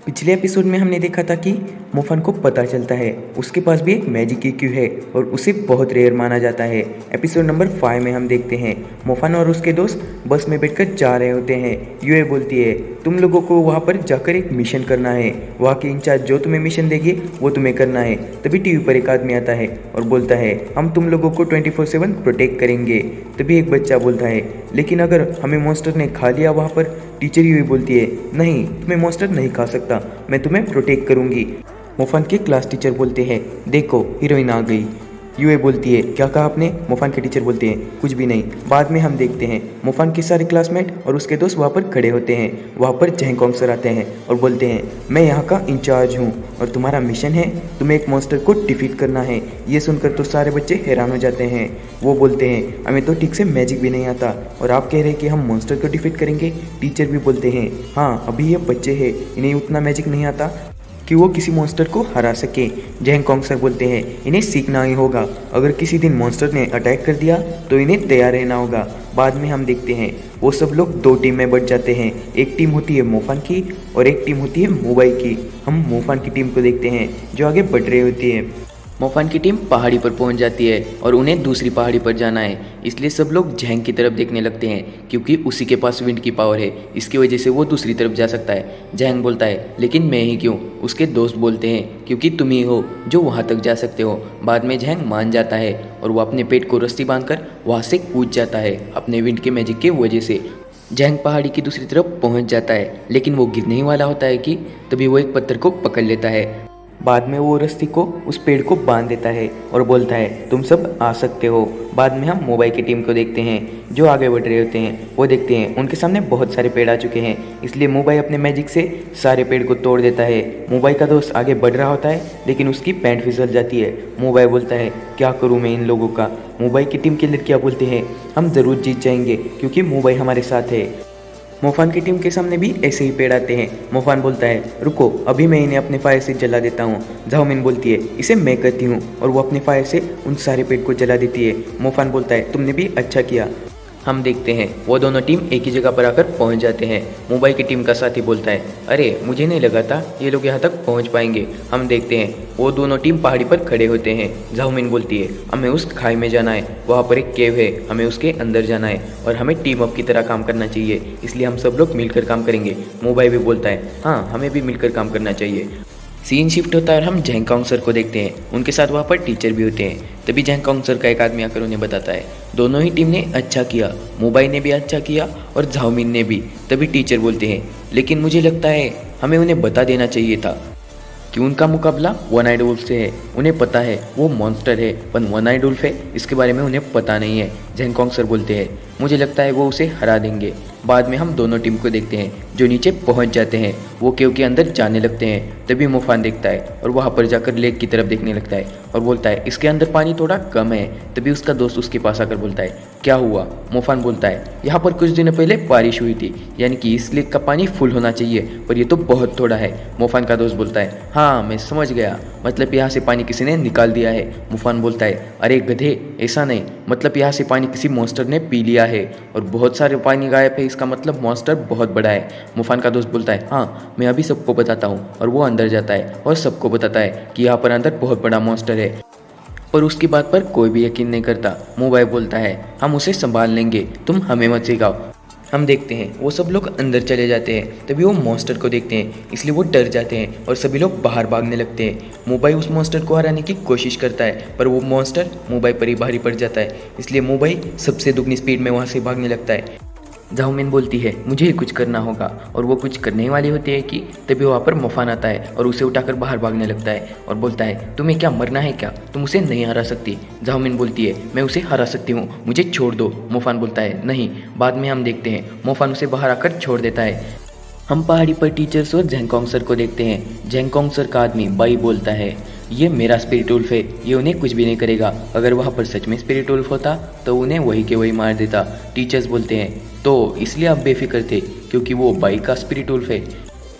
पिछले एपिसोड में हमने देखा था कि मोफन को पता चलता है उसके पास भी एक मैजिक ईक्यू है और उसे बहुत रेयर माना जाता है। एपिसोड नंबर 5 में हम देखते हैं मोफन और उसके दोस्त बस में बैठकर जा रहे होते हैं। यूए बोलती है तुम लोगों को वहाँ पर जाकर एक मिशन करना है, वहाँ के इंचार्ज जो तुम्हें मिशन देगी वो तुम्हें करना है। तभी टीवी पर एक आदमी आता है और बोलता है हम तुम लोगों को 24/7 प्रोटेक्ट करेंगे। तभी एक बच्चा बोलता है लेकिन अगर हमें मॉन्स्टर ने खा लिया वहाँ पर। टीचर यूए बोलती है नहीं, तुम्हें मॉन्स्टर नहीं खा सकता, मैं तुम्हें प्रोटेक्ट करूंगी। मोफन के क्लास टीचर बोलते हैं देखो हीरोइन आ गई। यूए बोलती है क्या कहा आपने? मोफन के टीचर बोलते हैं कुछ भी नहीं। बाद में हम देखते हैं मोफन के सारे क्लासमेट और उसके दोस्त वहाँ पर खड़े होते हैं। वहाँ पर जैंगकोंग सर आते हैं और बोलते हैं मैं यहाँ का इंचार्ज हूँ और तुम्हारा मिशन है तुम्हें एक मॉन्स्टर को डिफीट करना है। ये सुनकर तो सारे बच्चे हैरान हो जाते हैं। वो बोलते हैं हमें तो ठीक से मैजिक भी नहीं आता और आप कह रहे हैं कि हम मॉन्स्टर को डिफीट करेंगे। टीचर भी बोलते हैं हाँ अभी ये बच्चे हैं, इन्हें उतना मैजिक नहीं आता कि वो किसी मॉन्स्टर को हरा सके। जैंगकोंग सर बोलते हैं इन्हें सीखना ही होगा, अगर किसी दिन मॉन्स्टर ने अटैक कर दिया तो इन्हें तैयार रहना होगा। बाद में हम देखते हैं वो सब लोग 2 टीम में बट जाते हैं। एक टीम होती है मोफन की और एक टीम होती है मोबाई की। हम मोफन की टीम को देखते हैं जो आगे बढ़ रही होती है। मोफन की टीम पहाड़ी पर पहुंच जाती है और उन्हें दूसरी पहाड़ी पर जाना है, इसलिए सब लोग जैंग की तरफ देखने लगते हैं क्योंकि उसी के पास विंड की पावर है, इसकी वजह से वो दूसरी तरफ जा सकता है। जैंग बोलता है लेकिन मैं ही क्यों? उसके दोस्त बोलते हैं क्योंकि तुम ही हो जो वहाँ तक जा सकते हो। बाद में जैंग मान जाता है और वो अपने पेट को रस्सी बांधकर वहाँ से कूद जाता है अपने विंड के मैजिक की वजह से। जैंग पहाड़ी की दूसरी तरफ पहुँच जाता है लेकिन वो गिरने ही वाला होता है कि तभी वो एक पत्थर को पकड़ लेता है। बाद में वो रस्सी को उस पेड़ को बांध देता है और बोलता है तुम सब आ सकते हो। बाद में हम मोबाइल की टीम को देखते हैं जो आगे बढ़ रहे होते हैं। वो देखते हैं उनके सामने बहुत सारे पेड़ आ चुके हैं, इसलिए मोबाइल अपने मैजिक से सारे पेड़ को तोड़ देता है। मोबाइल का दोस्त आगे बढ़ रहा होता है लेकिन उसकी पैंट फिसल जाती है। मोबाइल बोलता है क्या करूँ मैं इन लोगों का? मोबाइल की टीम के लड़कियाँ बोलते हैं हम ज़रूर जीत जाएंगे क्योंकि मोबाइल हमारे साथ है। मोफान की टीम के सामने भी ऐसे ही पेड़ आते हैं। मोफान बोलता है रुको अभी मैं इन्हें अपने फायर से जला देता हूँ। झाओमिन बोलती है इसे मैं करती हूँ और वो अपने फायर से उन सारे पेड़ को जला देती है। मोफान बोलता है तुमने भी अच्छा किया। हम देखते हैं वो दोनों टीम एक ही जगह पर आकर पहुंच जाते हैं। मोबाइल की टीम का साथी बोलता है अरे मुझे नहीं लगा था ये लोग यहाँ तक पहुँच पाएंगे। हम देखते हैं वो दोनों टीम पहाड़ी पर खड़े होते हैं। झाओमिन बोलती है हमें उस खाई में जाना है, वहाँ पर एक केव है, हमें उसके अंदर जाना है और हमें टीम अप की तरह काम करना चाहिए, इसलिए हम सब लोग मिलकर काम करेंगे। मोबाइल भी बोलता है हाँ हमें भी मिलकर काम करना चाहिए। सीन शिफ्ट होता है और हम जैंगकोंग सर को देखते हैं, उनके साथ वहाँ पर टीचर भी होते हैं। तभी जैंगकोंग सर का एक आदमी आकर उन्हें बताता है दोनों ही टीम ने अच्छा किया, मोबाइल ने भी अच्छा किया और झाओमिन ने भी। तभी टीचर बोलते हैं लेकिन मुझे लगता है हमें उन्हें बता देना चाहिए था कि उनका मुकाबला वन आइड वुल्फ से है। उन्हें पता है वो मॉन्स्टर है पर वन आइड वुल्फ है इसके बारे में उन्हें पता नहीं है। जैंगकोंग सर बोलते हैं मुझे लगता है वो उसे हरा देंगे। बाद में हम दोनों टीम को देखते हैं जो नीचे पहुंच जाते हैं। वो केव के अंदर जाने लगते हैं। तभी मोफान देखता है और वहाँ पर जाकर लेक की तरफ देखने लगता है और बोलता है इसके अंदर पानी थोड़ा कम है। तभी उसका दोस्त उसके पास आकर बोलता है क्या हुआ? मोफान बोलता है यहाँ पर कुछ दिनों पहले बारिश हुई थी, यानी कि इस लेक का पानी फुल होना चाहिए पर ये तो बहुत थोड़ा है। मोफान का दोस्त बोलता है हाँ मैं समझ गया, मतलब यहाँ से पानी किसी ने निकाल दिया है। मोफान बोलता है अरे गधे ऐसा नहीं, मतलब यहाँ से पानी किसी मॉन्स्टर ने पी लिया है और बहुत सारे पानी गायब है, इसका मतलब मॉन्स्टर बहुत बड़ा है। मोफान का दोस्त बोलता है हाँ मैं अभी सबको बताता हूँ और वो अंदर जाता है और सबको बताता है कि यहाँ पर अंदर बहुत बड़ा मॉन्स्टर है और उसकी बात पर कोई भी यकीन नहीं करता। मोबाइल बोलता है हम उसे संभाल लेंगे, तुम हमें मत सिखाओ। हम देखते हैं वो सब लोग अंदर चले जाते हैं। तभी वो मॉन्स्टर को देखते हैं, इसलिए वो डर जाते हैं और सभी लोग बाहर भागने लगते हैं। मोबाइल उस मॉन्स्टर को हराने की कोशिश करता है पर वो मॉन्स्टर मोबाइल पर ही भारी पड़ जाता है, इसलिए मोबाइल सबसे दुगनी स्पीड में वहाँ से भागने लगता है। झाओमिन बोलती है मुझे ही कुछ करना होगा और वो कुछ करने ही वाली होती है कि तभी वहाँ पर मोफान आता है और उसे उठाकर बाहर भागने लगता है और बोलता है तुम्हें क्या मरना है क्या? तुम उसे नहीं हरा सकती। झाओमिन बोलती है मैं उसे हरा सकती हूँ, मुझे छोड़ दो। मोफान बोलता है नहीं। बाद में हम देखते हैं मोफान उसे बाहर आकर छोड़ देता है। हम पहाड़ी पर टीचर्स और जैंगकोंग सर को देखते हैं। जैंगकोंग सर का आदमी बाई बोलता है ये मेरा स्पिरिट वुल्फ है, ये उन्हें कुछ भी नहीं करेगा। अगर वहाँ पर सच में स्पिरिट वुल्फ होता तो उन्हें वही के वही मार देता। टीचर्स बोलते हैं तो इसलिए आप बेफिक्र थे क्योंकि वो बाई का स्पिरिट वुल्फ है।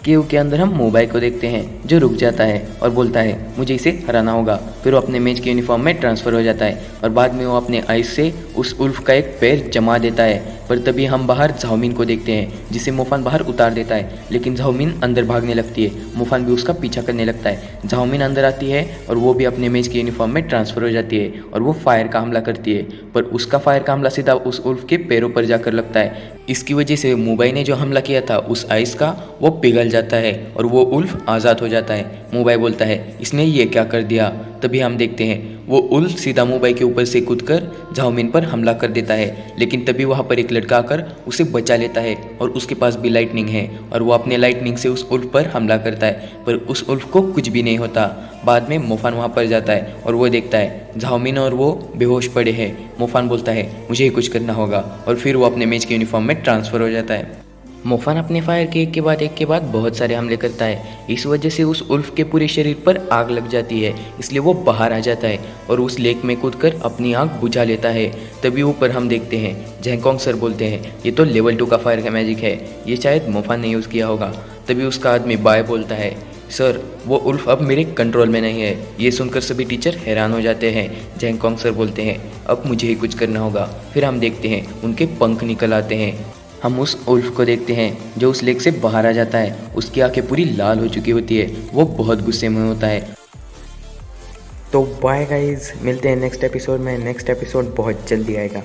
केव के अंदर हम मोबाइल को देखते हैं जो रुक जाता है और बोलता है मुझे इसे हराना होगा। फिर वो अपने मैच के यूनिफॉर्म में ट्रांसफ़र हो जाता है और बाद में वो अपने आइस से उस उल्फ का एक पैर जमा देता है। पर तभी हम बाहर झाओमिन को देखते हैं, जिसे मोफान बाहर उतार देता है, लेकिन झाओमिन अंदर भागने लगती है। मोफान भी उसका पीछा करने लगता है। झाओमिन अंदर आती है और वो भी अपने मेज की यूनिफॉर्म में ट्रांसफर हो जाती है और वो फायर का हमला करती है, पर उसका फायर का हमला सीधा उस उल्फ के पैरों पर जाकर लगता है। इसकी वजह से मुबाई ने जो हमला किया था उस आइस का, वो पिघल जाता है और वो उल्फ आज़ाद हो जाता है। मुबाई बोलता है, इसने ये क्या कर दिया। तभी हम देखते हैं वो उल्फ सीधा मुबाई के ऊपर से कूदकर झाओमिन पर हमला कर देता है, लेकिन तभी वहाँ पर एक लड़का आकर उसे बचा लेता है और उसके पास भी लाइटनिंग है और वो अपने लाइटनिंग से उस उल्फ पर हमला करता है, पर उस उल्फ को कुछ भी नहीं होता। बाद में मोफान वहाँ पर जाता है और वो देखता है झाओमिन और वो बेहोश पड़े हैं। मोफान बोलता है, मुझे ही कुछ करना होगा, और फिर वो अपने मेज के यूनिफॉर्म में ट्रांसफ़र हो जाता है। मोफान अपने फायर के एक के बाद बहुत सारे हमले करता है। इस वजह से उस उल्फ के पूरे शरीर पर आग लग जाती है, इसलिए वो बाहर आ जाता है और उस लेक में कूदकर अपनी आग बुझा लेता है। तभी ऊपर हम देखते हैं जेंगकोंग सर बोलते हैं, ये तो लेवल 2 का फायर का मैजिक है, ये शायद मोफान ने यूज़ किया होगा। तभी उसका आदमी बाय बोलता है, सर वो उल्फ अब मेरे कंट्रोल में नहीं है। ये सुनकर सभी टीचर हैरान हो जाते हैं। जेंगकोंग सर बोलते हैं, अब मुझे ही कुछ करना होगा। फिर हम देखते हैं उनके पंख निकल आते हैं। हम उस उल्फ को देखते हैं जो उस लेक से बाहर आ जाता है। उसकी आंखें पूरी लाल हो चुकी होती है, वो बहुत गुस्से में होता है। तो बाय गाइज, मिलते हैं नेक्स्ट एपिसोड में। नेक्स्ट एपिसोड बहुत जल्दी आएगा।